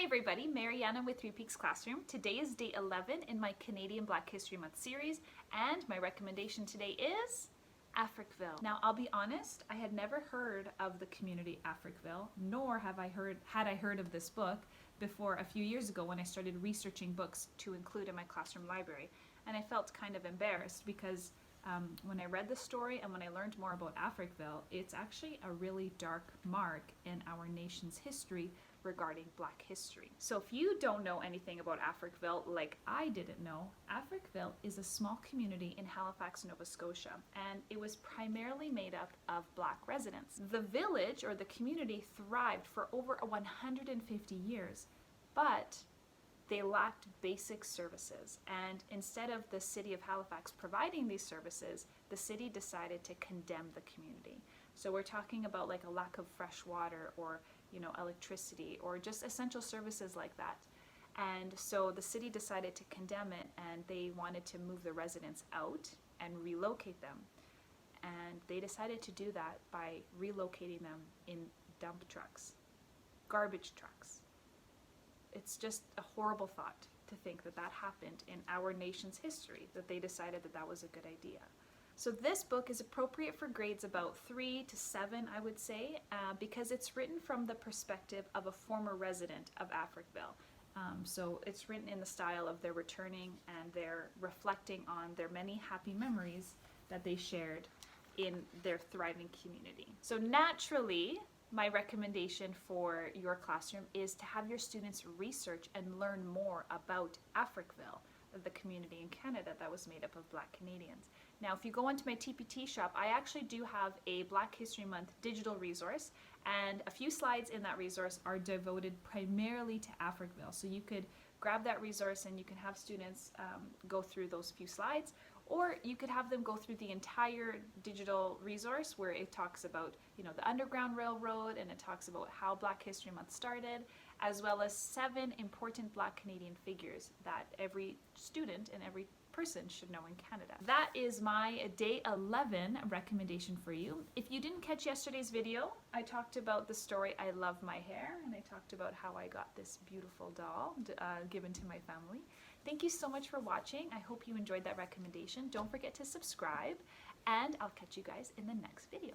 everybody, Mariana with Three Peaks Classroom. Today is day 11 in my Canadian Black History Month series, and my recommendation today is Africville. Now, I'll be honest, I had never heard of the community Africville, nor had I heard of this book before a few years ago when I started researching books to include in my classroom library. And I felt kind of embarrassed because when I read the story and when I learned more about Africville, it's actually a really dark mark in our nation's history regarding Black history. So if you don't know anything about Africville, like I didn't know, Africville is a small community in Halifax, Nova Scotia, and it was primarily made up of Black residents. The village or the community thrived for over 150 years, but they lacked basic services, and instead of the city of Halifax providing these services, the city decided to condemn the community. So we're talking about like a lack of fresh water or electricity or just essential services like that. And so the city decided to condemn it, and they wanted to move the residents out and relocate them. And they decided to do that by relocating them in dump trucks, garbage trucks. It's just a horrible thought to think that that happened in our nation's history, that they decided that that was a good idea. So this book is appropriate for grades about 3 to 7, I would say, because it's written from the perspective of a former resident of Africville. So it's written in the style of they're returning and they're reflecting on their many happy memories that they shared in their thriving community. So naturally, my recommendation for your classroom is to have your students research and learn more about Africville, the community in Canada that was made up of Black Canadians. Now, if you go onto my TPT shop, I actually do have a Black History Month digital resource, and a few slides in that resource are devoted primarily to Africville. So you could grab that resource and you can have students go through those few slides, or you could have them go through the entire digital resource where it talks about, the Underground Railroad, and it talks about how Black History Month started, as well as 7 important Black Canadian figures that every student and every person should know in Canada. That is my day 11 recommendation for you. If you didn't catch yesterday's video, I talked about the story I Love My Hair, and I talked about how I got this beautiful doll given to my family. Thank you so much for watching. I hope you enjoyed that recommendation. Don't forget to subscribe, and I'll catch you guys in the next video.